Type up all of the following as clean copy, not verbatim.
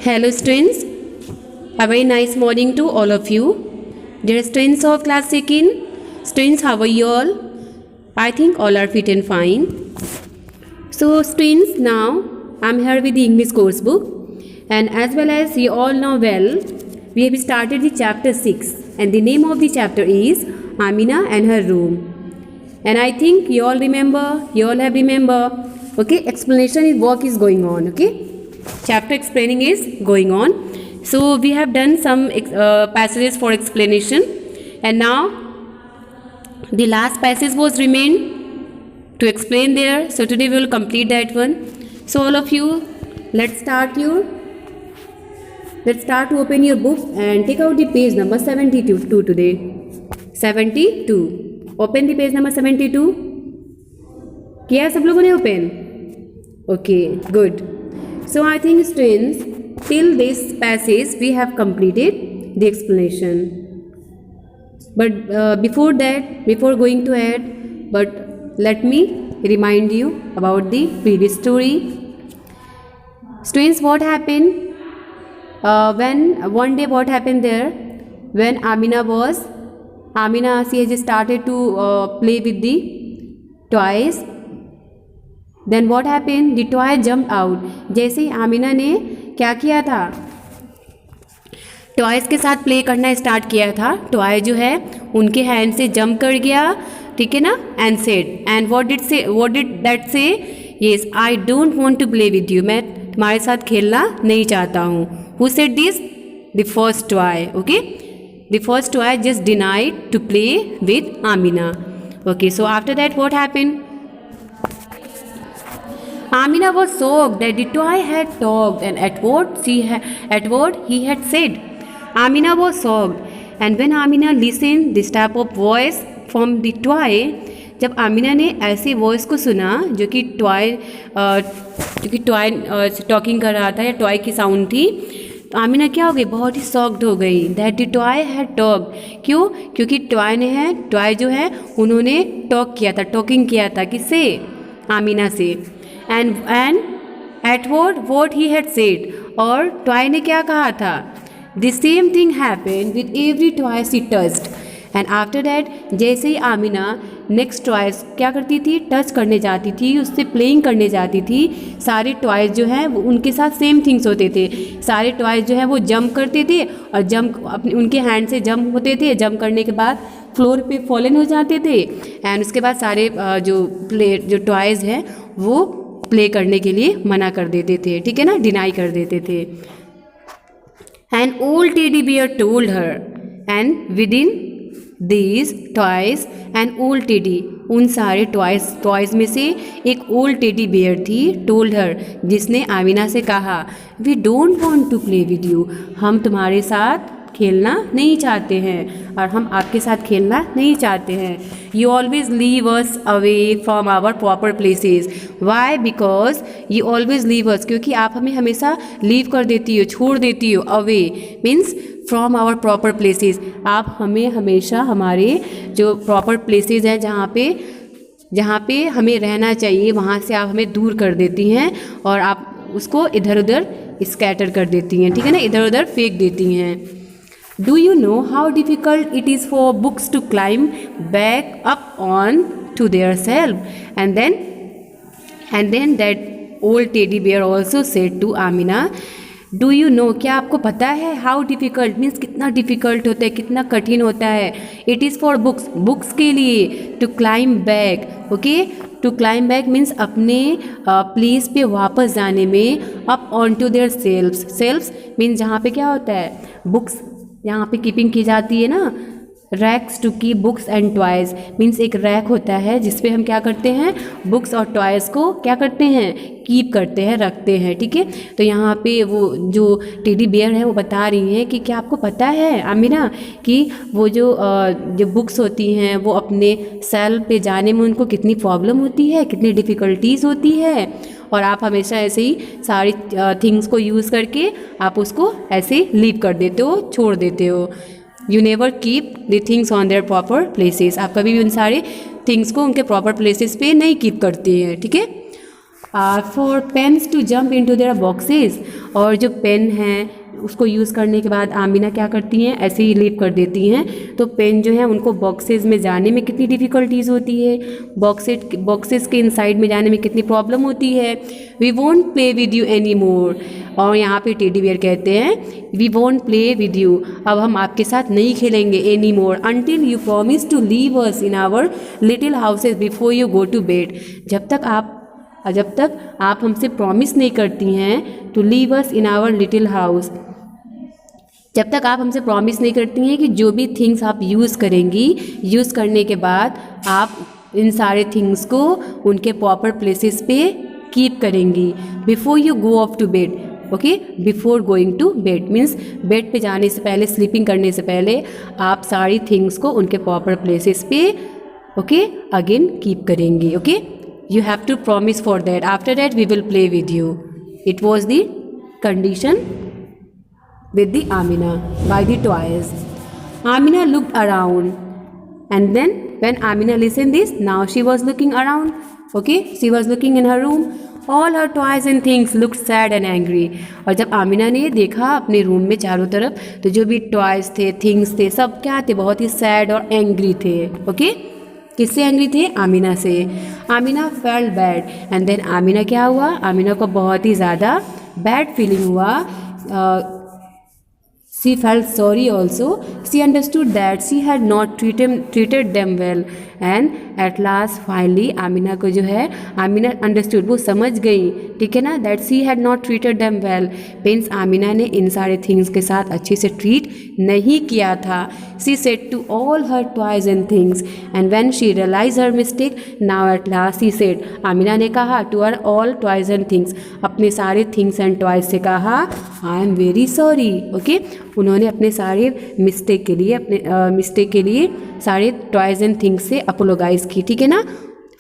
Hello students, a very nice morning to all of you. Dear students of class 2nd, students, how are you all? I think all are fit and fine. So students, now I am here with the English course book, and as well as you all know well, we have started the chapter 6 and the name of the chapter is Amina and her room. And I think you all have remember, okay, explanation work is going on, okay. Chapter explaining is going on. So we have done some passages for explanation, and now the last passage was remained to explain there. So today we will complete that one. So all of you, let's start to open your book and take out the page number 72 today. 72. Open the page number 72. किया सब लोगों ने open? Okay, good. So I think students, till this passage we have completed the explanation. But before going to add, but let me remind you about the previous story. Students, what happened? When one day what happened there? When Amina, she has started to play with the toys. Then what happened? The toy jumped out. जैसे ही आमिना ने क्या किया था, toys के साथ play करना start किया था, टॉय जो है उनके हैंड से जंप कर गया, ठीक है ना, and said, and what did that say, yes I don't want to play with you, मैं तुम्हारे साथ खेलना नहीं चाहता हूँ. Who said this? The first toy. Okay, the first toy just denied to play with Amina. Okay, so after that what happened? Amina was shocked that the toy had talked, and at what he had said. Amina was shocked, and when Amina listened this type of voice from the toy, जब आमिना ने ऐसे voice को सुना जो कि toy talking कर रहा था या टॉय की साउंड थी, तो आमिना क्या हो गई? बहुत ही शॉक्ड हो गई. That the toy had talk. क्यों? क्योंकि टॉय जो है उन्होंने टॉक किया था, टॉकिंग किया था. किससे? आमिना से. And at what he had said, और टॉय ने क्या कहा था? The same thing happened with every toy she touched. And after that जैसे ही आमिना नेक्स्ट टॉयज़ क्या करती थी? टच करने जाती थी, उससे प्लेइंग करने जाती थी, सारे टॉयज़ जो हैं वो उनके साथ सेम थिंग्स होते थे. सारे टॉयज़ जो हैं वो जंप करते थे, और जंप अपने उनके हैंड से जंप होते थे. जंप करने के बाद फ्लोर पे फॉलन हो जाते थे, एंड उसके बाद सारे जो टॉयज़ हैं वो प्ले करने के लिए मना कर देते थे, ठीक है ना, डिनाई कर देते थे. And old teddy bear told her, and with in these toys and old teddy, उन सारे टॉयज़ में से एक ओल्ड टेडी बियर थी, टोल्ड हर, जिसने आमिना से कहा, we don't want to play with you, हम तुम्हारे साथ खेलना नहीं चाहते हैं, और हम आपके साथ खेलना नहीं चाहते हैं. You always leave us away from our proper places. Why? Because you always leave us, क्योंकि आप हमें हमेशा लीव कर देती हो, छोड़ देती हो. Away means from our proper places, आप हमें हमेशा हमारे जो प्रॉपर प्लेसेस हैं जहाँ पे हमें रहना चाहिए वहाँ से आप हमें दूर कर देती हैं, और आप उसको इधर उधर स्कैटर कर देती हैं, ठीक है ना, इधर उधर फेंक देती हैं. Do you know how difficult it is for books to climb back up on to their shelf? And then that old teddy bear also said to Amina, Do you know, क्या आपको पता है? How difficult means कितना difficult होता है, कितना कठिन होता है. It is for books के लिए, to climb back. Okay, to climb back means अपने प्लेस पे वापस जाने में, up onto their shelves means जहाँ पे क्या होता है, बुक्स यहाँ पे कीपिंग की जाती है ना. Racks to keep books and toys means एक रैक होता है जिसपे हम क्या करते हैं, बुक्स और टॉयज़ को क्या करते हैं, कीप करते हैं, रखते हैं, ठीक है. तो यहाँ पे वो जो टेडी बियर है वो बता रही हैं कि क्या आपको पता है आमिना कि वो जो बुक्स होती हैं वो अपने सेल पे जाने में उनको कितनी प्रॉब्लम होती है, कितनी डिफ़िकल्टीज़ होती है, और आप हमेशा ऐसे ही सारी थिंग्स को यूज़ करके आप उसको ऐसे लीव कर देते हो, छोड़ देते हो. You never keep the things on their proper places, आप कभी भी उन सारे थिंग्स को उनके प्रॉपर प्लेसेस पे नहीं कीप करती हैं, ठीक है. For pens to jump into their boxes. और जो पेन है उसको यूज़ करने के बाद आमिना क्या करती हैं, ऐसे ही लीव कर देती हैं। तो पेन जो है उनको बॉक्सेस में जाने में कितनी डिफ़िकल्टीज़ होती है, बॉक्सेस के इनसाइड में जाने में कितनी प्रॉब्लम होती है। We won't play with you any more. और यहाँ पे टेडी बियर कहते हैं we won't play with you, अब हम आपके साथ नहीं खेलेंगे any more until you promise to leave us in our little houses before you go to bed. जब तक आप हमसे प्रॉमिस नहीं करती हैं to leave us in our little house, जब तक आप हमसे प्रॉमिस नहीं करती हैं कि जो भी थिंग्स आप यूज़ करेंगी, यूज़ करने के बाद आप इन सारे थिंग्स को उनके प्रॉपर प्लेसेस पे कीप करेंगी before you go off to bed. Okay, before going to bed means bed पे जाने से पहले, स्लीपिंग करने से पहले आप सारी थिंग्स को उनके प्रॉपर प्लेसेस पे ओके अगेन कीप करेंगी। Okay, you have to promise for that. After that we will play with you. It was the condition with the Amina by the toys. Amina looked around and then when Amina listened this, now she was looking around. Okay, she was looking in her room. All her toys and things looked sad and angry. और जब आमिना ने देखा अपने room में चारों तरफ, तो जो भी टॉयज थे, थिंग्स थे, सब क्या थे, बहुत ही सैड और एंग्री थे। ओके, किससे एंग्री थे? आमिना से। Amina felt bad and then Amina क्या हुआ, आमिना को बहुत ही ज़्यादा बैड फीलिंग हुआ। She felt sorry also. She understood that she had not treated them well. And at last finally Amina को जो है, आमिना understood, वो समझ गई, ठीक है ना, that she had not treated them well. means Amina ने इन सारे things के साथ अच्छे से treat नहीं किया था। She said to all her toys and things and when she realized her mistake, now at last she said, Amina ने कहा to her all toys and things, अपने सारे things and toys से कहा I am very sorry. Okay, उन्होंने अपने सारे mistake के लिए सारे टॉयज़ एंड थिंग्स से अपोलोगाइज़ की, ठीक है ना,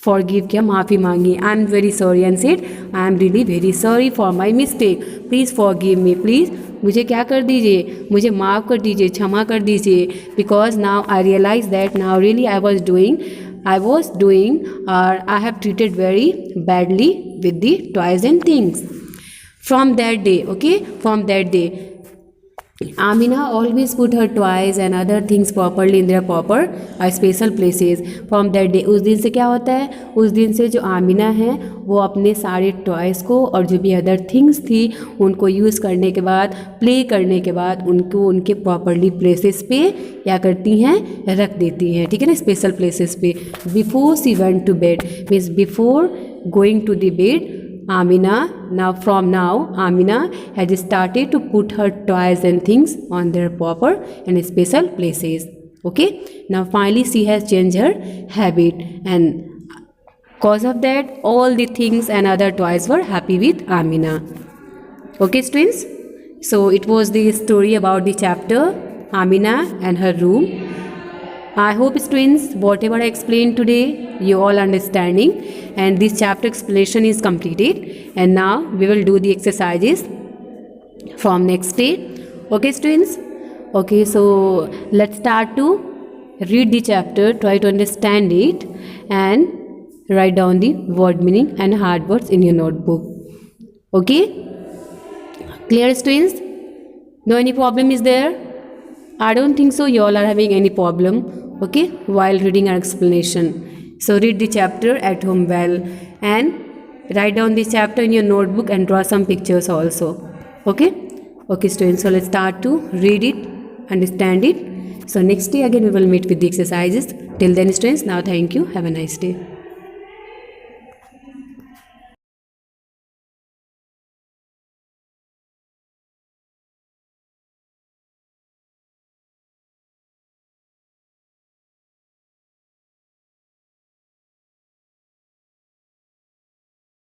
फॉरगिव किया, माफ़ी मांगी। I am very sorry and said I am really very sorry for my mistake, please forgive me, please मुझे क्या कर दीजिए, मुझे माफ़ कर दीजिए, क्षमा कर दीजिए। Because now I realise that now really I was doing और I have treated very badly with the toys and things. From that day, Amina always put her toys and other things properly in their proper special places. From that day, उस दिन से क्या होता है, उस दिन से जो आमिना है वो अपने सारे टॉयज़ को और जो भी अदर थिंग्स थी उनको यूज़ करने के बाद, प्ले करने के बाद उनको उनके प्रॉपरली प्लेसेस पे क्या करती हैं, रख देती हैं, ठीक है ना, स्पेशल प्लेसेस पे। Before she went to bed means before going to the bed, Amina had started to put her toys and things on their proper and special places. Okay, now finally she has changed her habit and cause of that all the things and other toys were happy with Amina. Okay students, so it was the story about the chapter Amina and her room. I hope students whatever I explained today you all understanding and this chapter explanation is completed and now we will do the exercises from next day. Okay students, okay, so let's start to read the chapter, try to understand it and write down the word meaning and hard words in your notebook. Okay, clear students? No any problem is there? I don't think so you all are having any problem, okay, while reading our explanation. So read the chapter at home well and write down this chapter in your notebook and draw some pictures also. Okay, okay students, so let's start to read it, understand it. So next day again we will meet with the exercises. Till then students, now thank you, have a nice day.